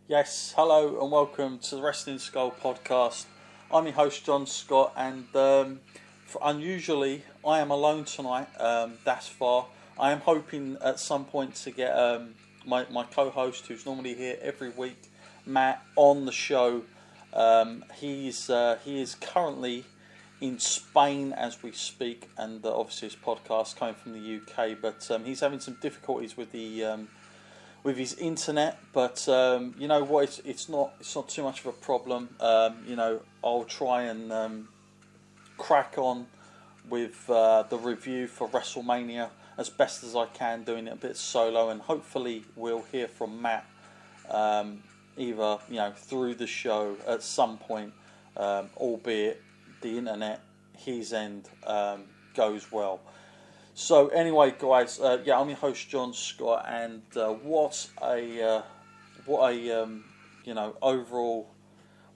Yes, hello and welcome to the Wrestling Skull podcast. I'm your host John Scott, and unusually I am alone tonight. Thus far, I am hoping at some point to get my co-host, who's normally here every week, Matt, on the show. He is currently in Spain as we speak, and obviously his podcast coming from the UK, but he's having some difficulties with his internet, but you know what? It's not too much of a problem. I'll try and crack on with the review for WrestleMania as best as I can, doing it a bit solo, and hopefully we'll hear from Matt either through the show at some point, albeit the internet his end goes well. So anyway, guys, I'm your host John Scott, and what a overall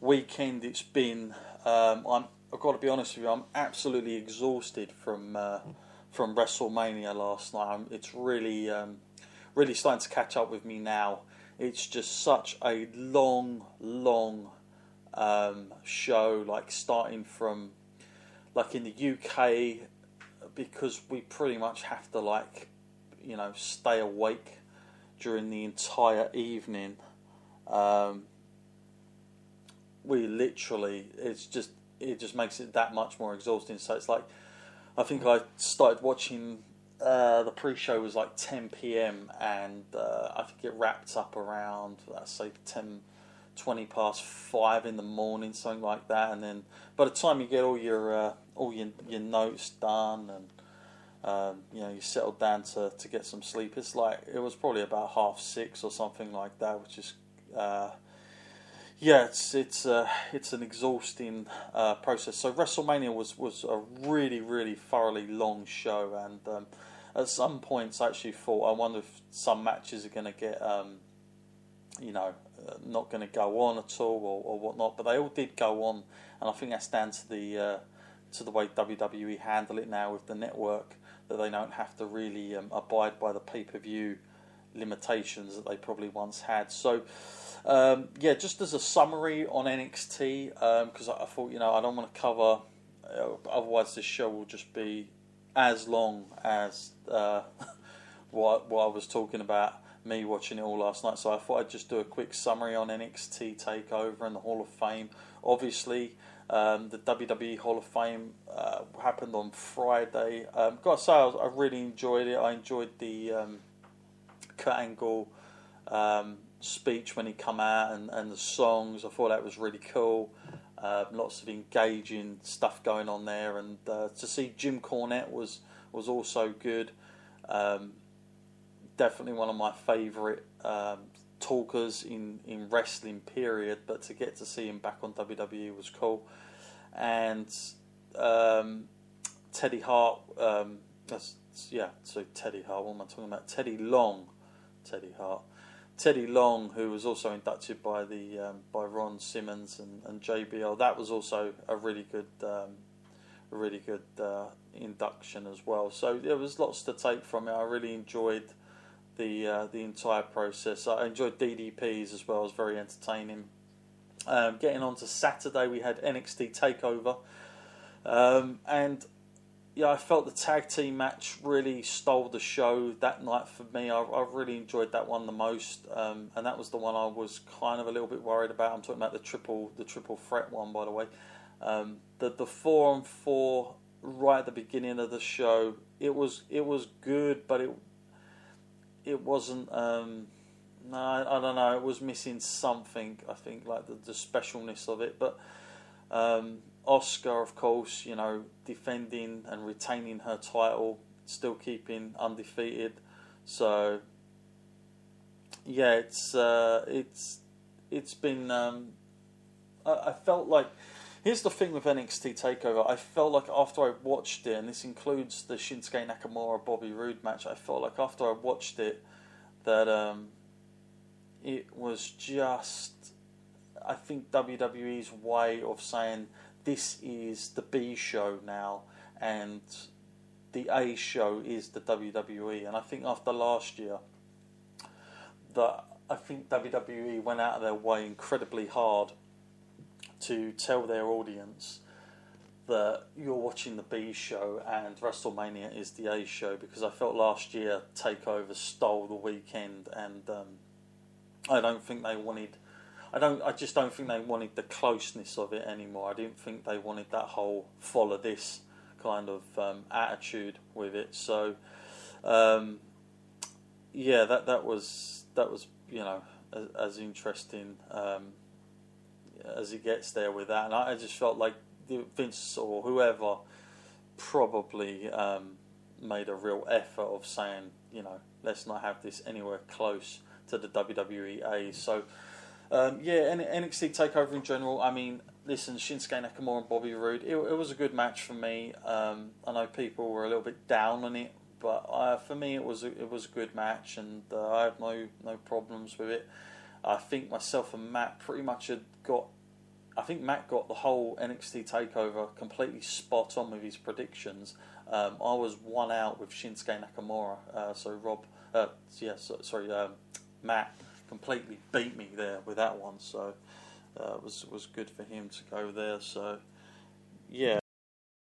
weekend it's been. I've got to be honest with you, I'm absolutely exhausted from WrestleMania last night. It's really starting to catch up with me now. It's just such a long show, like starting from in the UK. Because we pretty much have to stay awake during the entire evening. We literally, it just makes it that much more exhausting. So it's like, I think I started watching, the pre-show was like 10 p.m. and I think it wrapped up around, let's say 20 past 5 in the morning, something like that. And then by the time you get all your notes done and you settle down to get some sleep, it was probably about 5:30 or something like that, which is it's an exhausting process. So WrestleMania was a really thoroughly long show, and at some points I actually thought, I wonder if some matches are going to get not going to go on at all or whatnot, but they all did go on, and I think that's down to the way WWE handle it now with the network, that they don't have to really abide by the pay-per-view limitations that they probably once had. So just as a summary on NXT, because I thought I don't want to cover, otherwise this show will just be as long as what I was talking about, me watching it all last night. So I thought I'd just do a quick summary on NXT TakeOver and the Hall of Fame. Obviously, the WWE Hall of Fame happened on Friday. Gotta say, I really enjoyed it. I enjoyed the Kurt Angle speech when he come out, and the songs. I thought that was really cool. Lots of engaging stuff going on there, and to see Jim Cornette was also good. Definitely one of my favourite talkers in wrestling, period, but to get to see him back on WWE was cool. And Teddy Hart, Teddy Hart, what am I talking about? Teddy Long, who was also inducted by Ron Simmons and JBL. That was also a really good induction as well. So there was lots to take from it. I really enjoyed the entire process. I enjoyed DDPs as well. It was very entertaining. Getting on to Saturday, we had NXT TakeOver, and I felt the tag team match really stole the show that night for me. I really enjoyed that one the most, and that was the one I was kind of a little bit worried about. I'm talking about the triple threat one, by the way. The 4-on-4 right at the beginning of the show, it was good, but it wasn't. No, I don't know. It was missing something. I think like the specialness of it. But Oscar, of course, defending and retaining her title, still keeping undefeated. So yeah, it's been. I felt like. Here's the thing with NXT TakeOver. I felt like after I watched it, and this includes the Shinsuke Nakamura Bobby Roode match, I felt like after I watched it that it was just, I think, WWE's way of saying this is the B show now and the A show is the WWE. And I think after last year that I think WWE went out of their way incredibly hard to tell their audience that you're watching the B show and WrestleMania is the A show, because I felt last year TakeOver stole the weekend, and I don't think they wanted. I just don't think they wanted the closeness of it anymore. I didn't think they wanted that whole follow this kind of attitude with it. So, yeah, that was as interesting as he gets there with that, and I just felt like Vince or whoever probably made a real effort of saying, let's not have this anywhere close to the WWE A. So, NXT TakeOver in general. I mean, listen, Shinsuke Nakamura and Bobby Roode. It was a good match for me. I know people were a little bit down on it, but for me, it was a good match, and I had no problems with it. I think myself and Matt pretty much had got. I think Matt got the whole NXT TakeOver completely spot on with his predictions. I was one out with Shinsuke Nakamura, Matt completely beat me there with that one. So it was good for him to go there. So yeah.